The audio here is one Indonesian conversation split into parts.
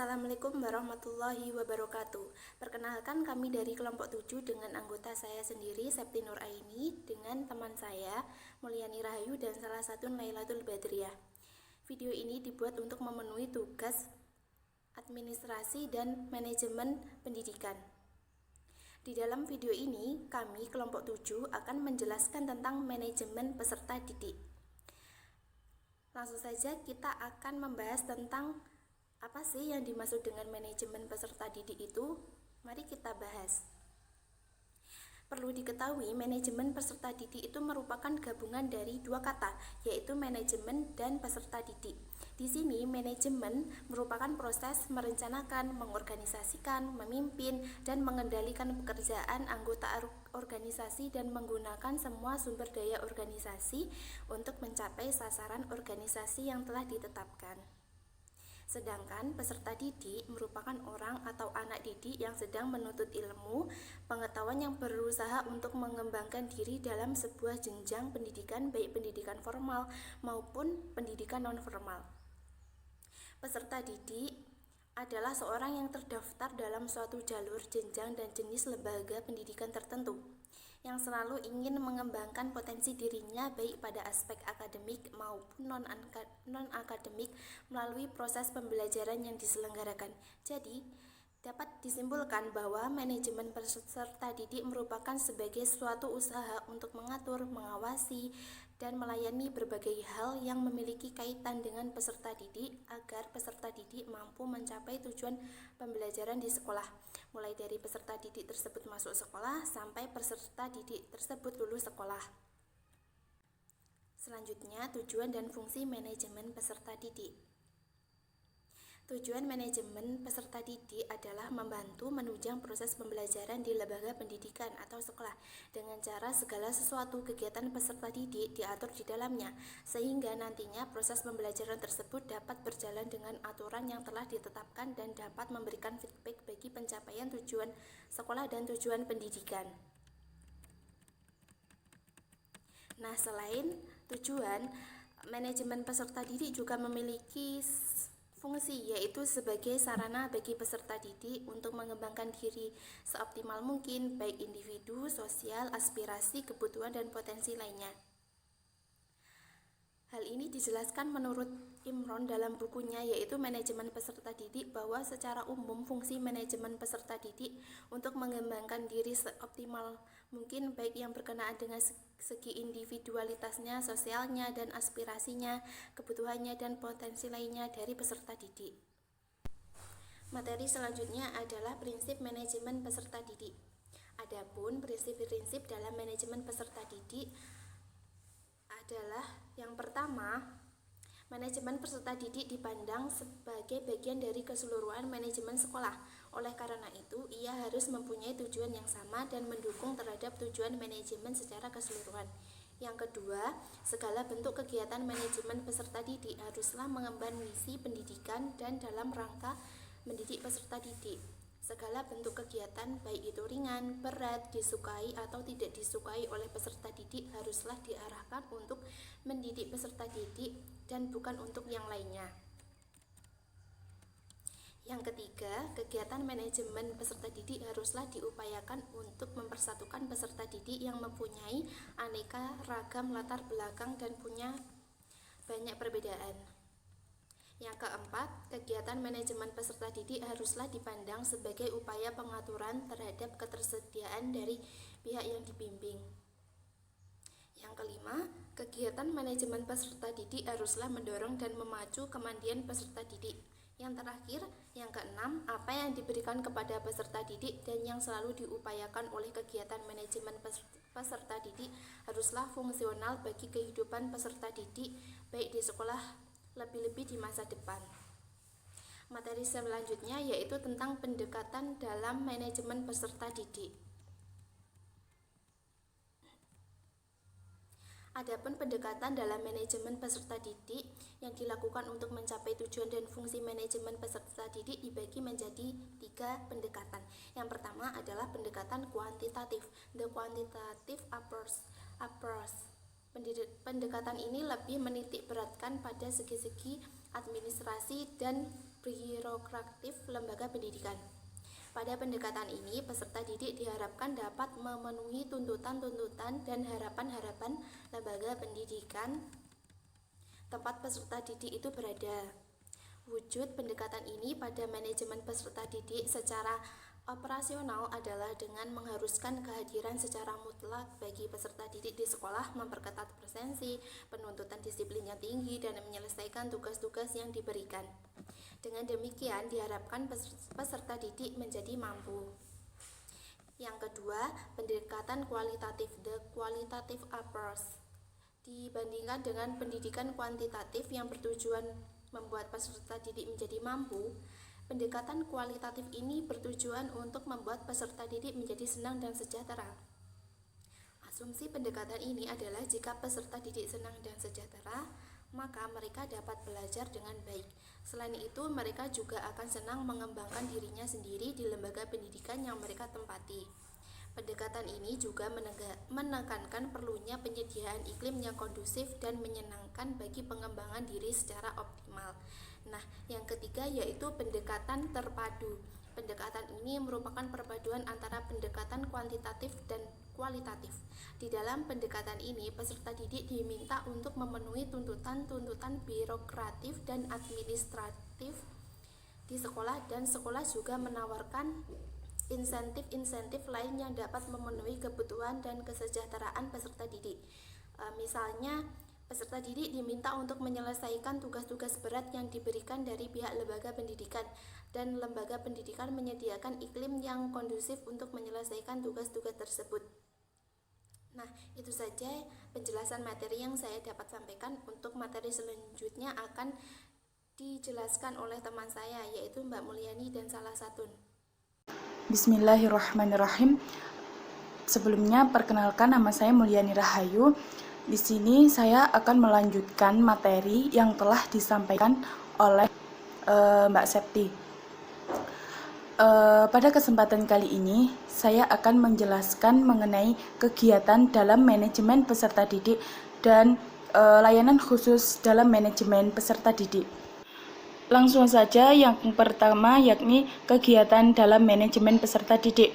Assalamualaikum warahmatullahi wabarakatuh. Perkenalkan, kami dari kelompok 7 dengan anggota saya sendiri, Septi Nur Aini, dengan teman saya, Mulyani Rahayu, dan salah satu Lailatul Badriyah. Video ini dibuat untuk memenuhi tugas administrasi dan manajemen pendidikan. Di dalam video ini, kami kelompok 7 akan menjelaskan tentang manajemen peserta didik. Langsung saja kita akan membahas tentang apa sih yang dimaksud dengan manajemen peserta didik itu? Mari kita bahas. Perlu diketahui, manajemen peserta didik itu merupakan gabungan dari dua kata, yaitu manajemen dan peserta didik. Di sini, manajemen merupakan proses merencanakan, mengorganisasikan, memimpin, dan mengendalikan pekerjaan anggota organisasi dan menggunakan semua sumber daya organisasi untuk mencapai sasaran organisasi yang telah ditetapkan. Sedangkan peserta didik merupakan orang atau anak didik yang sedang menuntut ilmu, pengetahuan yang berusaha untuk mengembangkan diri dalam sebuah jenjang pendidikan, baik pendidikan formal maupun pendidikan non-formal. Peserta didik adalah seorang yang terdaftar dalam suatu jalur, jenjang, dan jenis lembaga pendidikan tertentu, yang selalu ingin mengembangkan potensi dirinya baik pada aspek akademik maupun non-akademik melalui proses pembelajaran yang diselenggarakan. Jadi, dapat disimpulkan bahwa manajemen peserta didik merupakan sebagai suatu usaha untuk mengatur, mengawasi, dan melayani berbagai hal yang memiliki kaitan dengan peserta didik agar peserta didik mampu mencapai tujuan pembelajaran di sekolah, mulai dari peserta didik tersebut masuk sekolah sampai peserta didik tersebut lulus sekolah. Selanjutnya, tujuan dan fungsi manajemen peserta didik. Tujuan manajemen peserta didik adalah membantu menunjang proses pembelajaran di lembaga pendidikan atau sekolah dengan cara segala sesuatu kegiatan peserta didik diatur di dalamnya, sehingga nantinya proses pembelajaran tersebut dapat berjalan dengan aturan yang telah ditetapkan dan dapat memberikan feedback bagi pencapaian tujuan sekolah dan tujuan pendidikan. Nah, selain tujuan, manajemen peserta didik juga memiliki fungsi, yaitu sebagai sarana bagi peserta didik untuk mengembangkan diri seoptimal mungkin, baik individu, sosial, aspirasi, kebutuhan, dan potensi lainnya. Hal ini dijelaskan menurut Imron dalam bukunya, yaitu Manajemen Peserta Didik, bahwa secara umum fungsi manajemen peserta didik untuk mengembangkan diri seoptimal mungkin, baik yang berkenaan dengan segi individualitasnya, sosialnya, dan aspirasinya, kebutuhannya, dan potensi lainnya dari peserta didik. Materi selanjutnya adalah prinsip manajemen peserta didik. Adapun prinsip-prinsip dalam manajemen peserta didik adalah yang pertama, manajemen peserta didik dipandang sebagai bagian dari keseluruhan manajemen sekolah. Oleh karena itu, ia harus mempunyai tujuan yang sama dan mendukung terhadap tujuan manajemen secara keseluruhan. Yang kedua, segala bentuk kegiatan manajemen peserta didik haruslah mengemban misi pendidikan dan dalam rangka mendidik peserta didik. Segala bentuk kegiatan, baik itu ringan, berat, disukai atau tidak disukai oleh peserta didik, haruslah diarahkan untuk mendidik peserta didik dan bukan untuk yang lainnya. Yang ketiga, kegiatan manajemen peserta didik haruslah diupayakan untuk mempersatukan peserta didik yang mempunyai aneka ragam latar belakang dan punya banyak perbedaan. Yang keempat, kegiatan manajemen peserta didik haruslah dipandang sebagai upaya pengaturan terhadap ketersediaan dari pihak yang dibimbing. Yang kelima, kegiatan manajemen peserta didik haruslah mendorong dan memacu kemandirian peserta didik. Yang terakhir, yang keenam, apa yang diberikan kepada peserta didik dan yang selalu diupayakan oleh kegiatan manajemen peserta didik haruslah fungsional bagi kehidupan peserta didik, baik di sekolah lebih-lebih di masa depan. Materi selanjutnya yaitu tentang pendekatan dalam manajemen peserta didik. Adapun pendekatan dalam manajemen peserta didik yang dilakukan untuk mencapai tujuan dan fungsi manajemen peserta didik dibagi menjadi 3 pendekatan. Yang pertama adalah pendekatan kuantitatif, the quantitative approach. Pendekatan ini lebih menitik beratkan pada segi-segi administrasi dan birokratif lembaga pendidikan. Pada pendekatan ini, peserta didik diharapkan dapat memenuhi tuntutan-tuntutan dan harapan-harapan lembaga pendidikan tempat peserta didik itu berada. Wujud pendekatan ini pada manajemen peserta didik secara operasional adalah dengan mengharuskan kehadiran secara mutlak bagi peserta didik di sekolah, memperketat presensi, penuntutan disiplin yang tinggi, dan menyelesaikan tugas-tugas yang diberikan. Dengan demikian, diharapkan peserta didik menjadi mampu. Yang kedua, pendekatan kualitatif, the qualitative approach. Dibandingkan dengan pendidikan kuantitatif yang bertujuan membuat peserta didik menjadi mampu, pendekatan kualitatif ini bertujuan untuk membuat peserta didik menjadi senang dan sejahtera. Asumsi pendekatan ini adalah jika peserta didik senang dan sejahtera, maka mereka dapat belajar dengan baik. Selain itu, mereka juga akan senang mengembangkan dirinya sendiri di lembaga pendidikan yang mereka tempati. Pendekatan ini juga menekankan perlunya penyediaan iklim yang kondusif dan menyenangkan bagi pengembangan diri secara optimal. Nah, yang ketiga yaitu pendekatan terpadu. Pendekatan ini merupakan perpaduan antara pendekatan kuantitatif dan kualitatif. Di dalam pendekatan ini, peserta didik diminta untuk memenuhi tuntutan-tuntutan birokratif dan administratif di sekolah, dan sekolah juga menawarkan insentif-insentif lain yang dapat memenuhi kebutuhan dan kesejahteraan peserta didik. Misalnya, peserta didik diminta untuk menyelesaikan tugas-tugas berat yang diberikan dari pihak lembaga pendidikan, dan lembaga pendidikan menyediakan iklim yang kondusif untuk menyelesaikan tugas-tugas tersebut. Nah, itu saja penjelasan materi yang saya dapat sampaikan. Untuk materi selanjutnya akan dijelaskan oleh teman saya, yaitu Mbak Mulyani dan Salasatun. Bismillahirrahmanirrahim. Sebelumnya, perkenalkan, nama saya Mulyani Rahayu. Di sini saya akan melanjutkan materi yang telah disampaikan oleh Mbak Septi. Pada kesempatan kali ini, saya akan menjelaskan mengenai kegiatan dalam manajemen peserta didik dan layanan khusus dalam manajemen peserta didik. Langsung saja, yang pertama yakni kegiatan dalam manajemen peserta didik.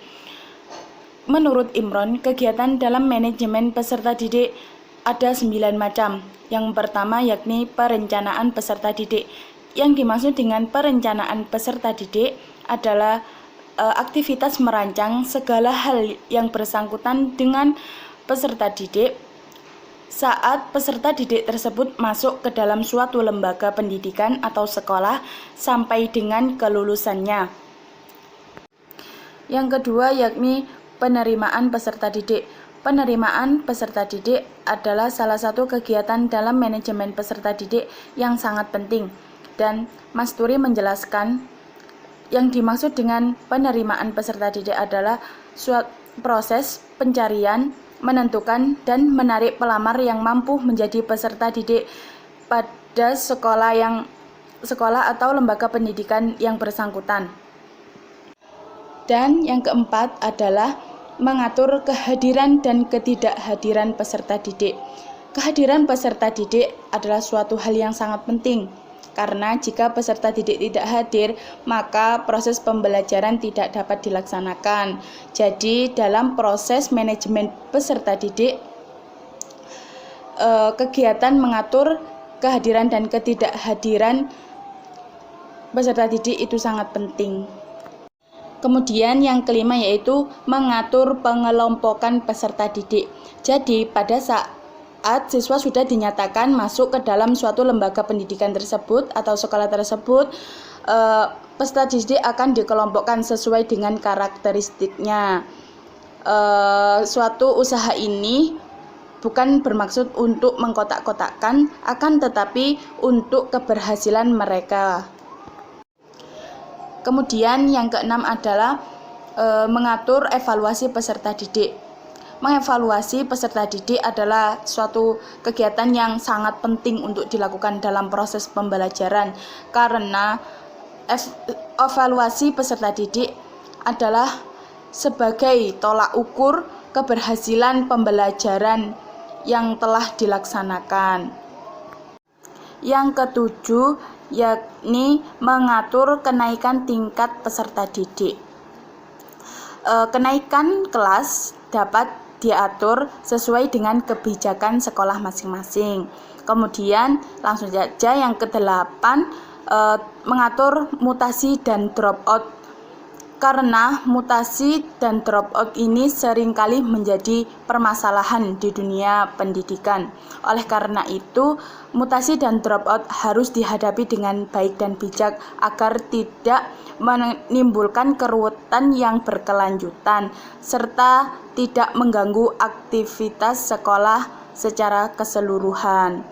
Menurut Imron, kegiatan dalam manajemen peserta didik ada 9 macam. Yang pertama yakni perencanaan peserta didik. Yang dimaksud dengan perencanaan peserta didik adalah aktivitas merancang segala hal yang bersangkutan dengan peserta didik saat peserta didik tersebut masuk ke dalam suatu lembaga pendidikan atau sekolah sampai dengan kelulusannya. Yang kedua yakni penerimaan peserta didik. Penerimaan peserta didik adalah salah satu kegiatan dalam manajemen peserta didik yang sangat penting, dan Mas Turi menjelaskan yang dimaksud dengan penerimaan peserta didik adalah suatu proses pencarian, menentukan dan menarik pelamar yang mampu menjadi peserta didik pada sekolah atau lembaga pendidikan yang bersangkutan. Dan yang keempat adalah mengatur kehadiran dan ketidakhadiran peserta didik. Kehadiran peserta didik adalah suatu hal yang sangat penting, karena jika peserta didik tidak hadir, maka proses pembelajaran tidak dapat dilaksanakan. Jadi, dalam proses manajemen peserta didik, kegiatan mengatur kehadiran dan ketidakhadiran peserta didik itu sangat penting. Kemudian yang kelima yaitu mengatur pengelompokan peserta didik. Jadi, pada saat siswa sudah dinyatakan masuk ke dalam suatu lembaga pendidikan tersebut atau sekolah tersebut, peserta didik akan dikelompokkan sesuai dengan karakteristiknya. Suatu usaha ini bukan bermaksud untuk mengkotak-kotakkan, akan tetapi untuk keberhasilan mereka. Kemudian yang keenam adalah mengatur evaluasi peserta didik. Mengevaluasi peserta didik adalah suatu kegiatan yang sangat penting untuk dilakukan dalam proses pembelajaran, karena evaluasi peserta didik adalah sebagai tolak ukur keberhasilan pembelajaran yang telah dilaksanakan. Yang ketujuh yakni mengatur kenaikan tingkat peserta didik. Kenaikan kelas dapat diatur sesuai dengan kebijakan sekolah masing-masing. Kemudian langsung saja yang ke-8, mengatur mutasi dan dropout. Karena mutasi dan dropout ini seringkali menjadi permasalahan di dunia pendidikan. Oleh karena itu, mutasi dan dropout harus dihadapi dengan baik dan bijak agar tidak menimbulkan keruwetan yang berkelanjutan serta tidak mengganggu aktivitas sekolah secara keseluruhan.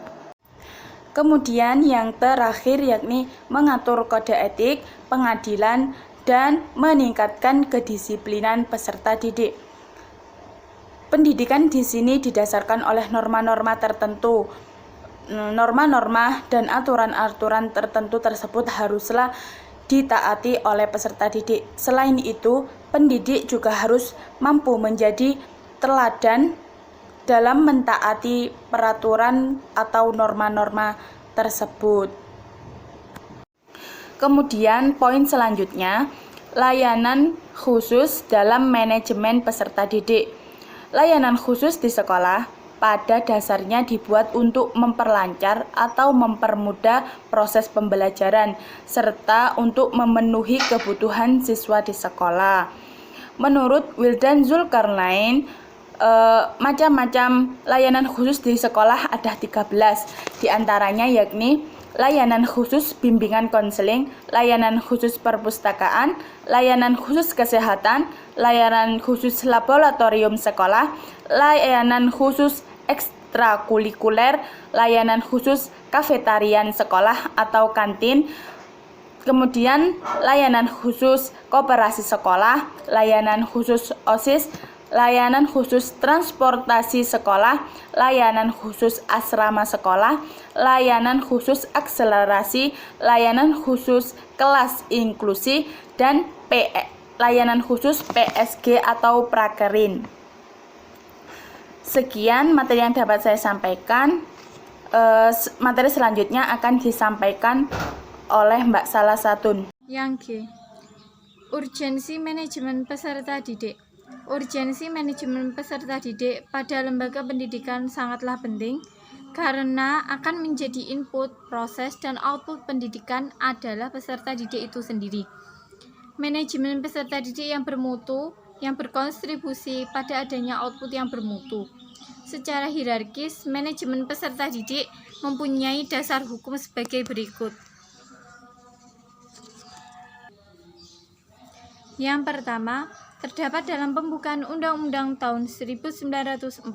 Kemudian yang terakhir yakni mengatur kode etik, pengadilan, dan meningkatkan kedisiplinan peserta didik. Pendidikan di sini didasarkan oleh norma-norma tertentu. Norma-norma dan aturan-aturan tertentu tersebut haruslah ditaati oleh peserta didik. Selain itu, pendidik juga harus mampu menjadi teladan dalam mentaati peraturan atau norma-norma tersebut. Kemudian poin selanjutnya, layanan khusus dalam manajemen peserta didik. Layanan khusus di sekolah pada dasarnya dibuat untuk memperlancar atau mempermudah proses pembelajaran serta untuk memenuhi kebutuhan siswa di sekolah. Menurut Wildan Zulkarnain, macam-macam layanan khusus di sekolah ada 13, diantaranya yakni layanan khusus bimbingan konseling, layanan khusus perpustakaan, layanan khusus kesehatan, layanan khusus laboratorium sekolah, layanan khusus ekstrakurikuler, layanan khusus kafetarian sekolah atau kantin, kemudian layanan khusus koperasi sekolah, layanan khusus OSIS, layanan khusus transportasi sekolah, layanan khusus asrama sekolah, layanan khusus akselerasi, layanan khusus kelas inklusi, dan layanan khusus PSG atau prakerin. Sekian materi yang dapat saya sampaikan. Materi selanjutnya akan disampaikan oleh Mbak Salasatun. Yang G. Urgensi manajemen peserta didik. Urgensi manajemen peserta didik pada lembaga pendidikan sangatlah penting karena akan menjadi input, proses, dan output pendidikan adalah peserta didik itu sendiri. Manajemen peserta didik yang bermutu, yang berkontribusi pada adanya output yang bermutu. Secara hierarkis, manajemen peserta didik mempunyai dasar hukum sebagai berikut. Yang pertama, terdapat dalam pembukaan Undang-Undang tahun 1945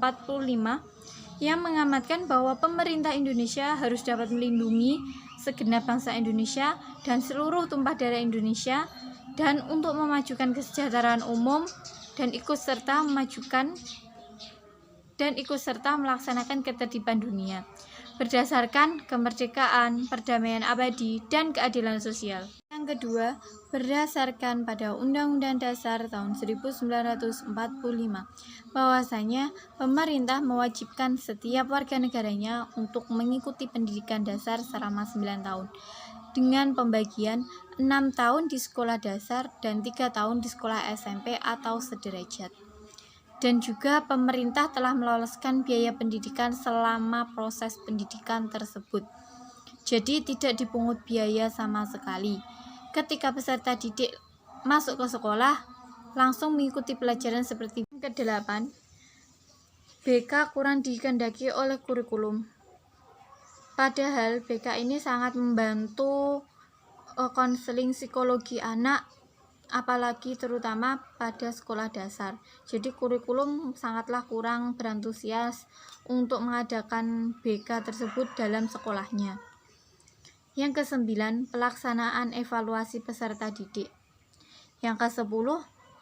yang mengamatkan bahwa pemerintah Indonesia harus dapat melindungi segenap bangsa Indonesia dan seluruh tumpah darah Indonesia dan untuk memajukan kesejahteraan umum dan ikut serta melaksanakan ketertiban dunia berdasarkan kemerdekaan, perdamaian abadi, dan keadilan sosial. Yang kedua, berdasarkan pada Undang-Undang Dasar tahun 1945, bahwasanya pemerintah mewajibkan setiap warga negaranya untuk mengikuti pendidikan dasar selama 9 tahun, dengan pembagian 6 tahun di sekolah dasar dan 3 tahun di sekolah SMP atau sederajat. Dan juga pemerintah telah meloloskan biaya pendidikan selama proses pendidikan tersebut. Jadi tidak dipungut biaya sama sekali. Ketika peserta didik masuk ke sekolah, langsung mengikuti pelajaran seperti ke-8. BK kurang dikehendaki oleh kurikulum. Padahal BK ini sangat membantu konseling psikologi anak, apalagi terutama pada sekolah dasar. Jadi kurikulum sangatlah kurang berantusias untuk mengadakan BK tersebut dalam sekolahnya. Yang ke-9, pelaksanaan evaluasi peserta didik. Yang ke-10,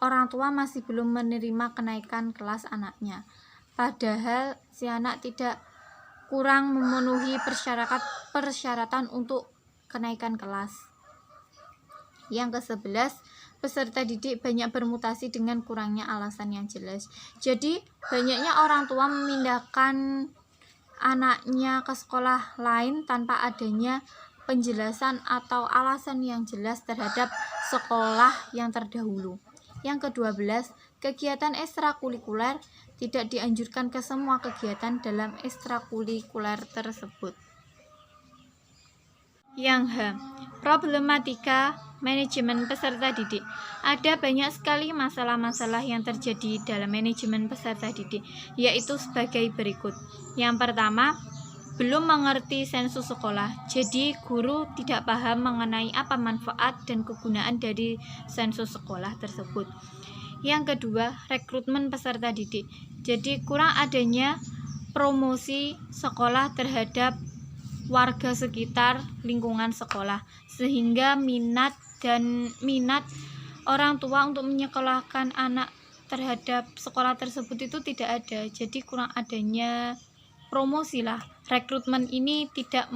orang tua masih belum menerima kenaikan kelas anaknya. Padahal si anak tidak kurang memenuhi persyaratan untuk kenaikan kelas. Yang ke-11, peserta didik banyak bermutasi dengan kurangnya alasan yang jelas. Jadi banyaknya orang tua memindahkan anaknya ke sekolah lain tanpa adanya penjelasan atau alasan yang jelas terhadap sekolah yang terdahulu. Yang ke-12, kegiatan ekstrakurikuler tidak dianjurkan ke semua kegiatan dalam ekstrakurikuler tersebut. Yang H, problematika manajemen peserta didik. Ada banyak sekali masalah-masalah yang terjadi dalam manajemen peserta didik, yaitu sebagai berikut. Yang pertama, belum mengerti sensus sekolah, jadi guru tidak paham mengenai apa manfaat dan kegunaan dari sensus sekolah tersebut. Yang kedua, rekrutmen peserta didik, jadi kurang adanya promosi sekolah terhadap warga sekitar lingkungan sekolah, sehingga minat orang tua untuk menyekolahkan anak terhadap sekolah tersebut itu tidak ada. Jadi kurang adanya promosi lah. Rekrutmen ini tidak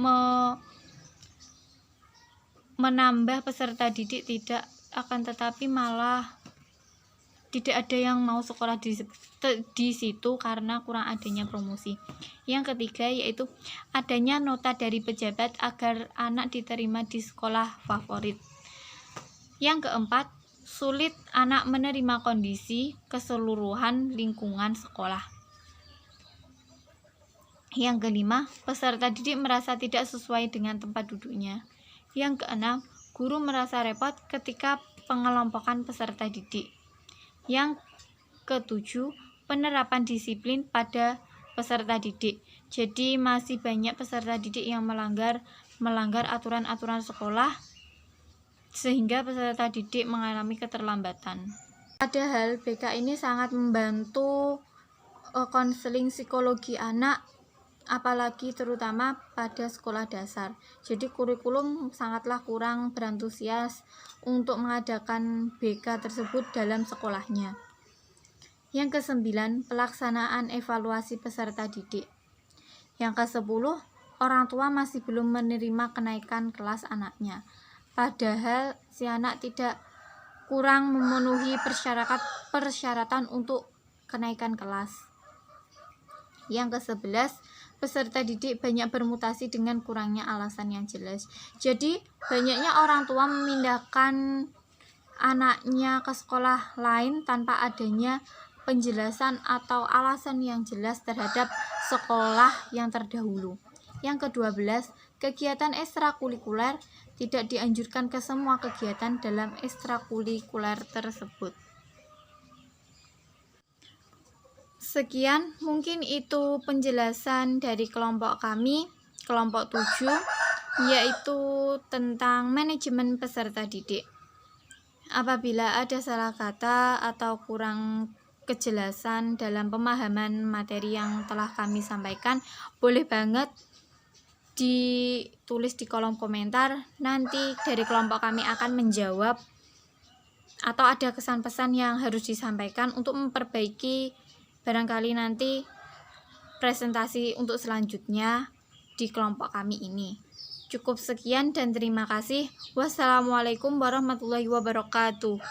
menambah peserta didik, tidak, akan tetapi malah tidak ada yang mau sekolah di situ karena kurang adanya promosi. Yang ketiga yaitu adanya nota dari pejabat agar anak diterima di sekolah favorit. Yang keempat, sulit anak menerima kondisi keseluruhan lingkungan sekolah. Yang kelima, peserta didik merasa tidak sesuai dengan tempat duduknya. Yang keenam, guru merasa repot ketika pengelompokan peserta didik. Yang ketujuh, penerapan disiplin pada peserta didik. Jadi masih banyak peserta didik yang melanggar aturan-aturan sekolah, sehingga peserta didik mengalami keterlambatan. Padahal BK ini sangat membantu konseling psikologi anak, apalagi terutama pada sekolah dasar. Jadi kurikulum sangatlah kurang berantusias untuk mengadakan BK tersebut dalam sekolahnya. Yang ke-9, pelaksanaan evaluasi peserta didik. Yang ke-10, orang tua masih belum menerima kenaikan kelas anaknya. Padahal si anak kurang memenuhi persyaratan untuk kenaikan kelas. Yang ke-11, peserta didik banyak bermutasi dengan kurangnya alasan yang jelas. Jadi banyaknya orang tua memindahkan anaknya ke sekolah lain tanpa adanya penjelasan atau alasan yang jelas terhadap sekolah yang terdahulu. Yang ke-12, kegiatan ekstrakurikuler tidak dianjurkan ke semua kegiatan dalam ekstrakurikuler tersebut. Sekian, mungkin itu penjelasan dari kelompok kami, kelompok 7, yaitu tentang manajemen peserta didik. Apabila ada salah kata atau kurang kejelasan dalam pemahaman materi yang telah kami sampaikan, boleh banget ditulis di kolom komentar. Nanti dari kelompok kami akan menjawab, atau ada kesan-pesan yang harus disampaikan untuk memperbaiki barangkali nanti presentasi untuk selanjutnya di kelompok kami ini. Cukup sekian dan terima kasih. Wassalamualaikum warahmatullahi wabarakatuh.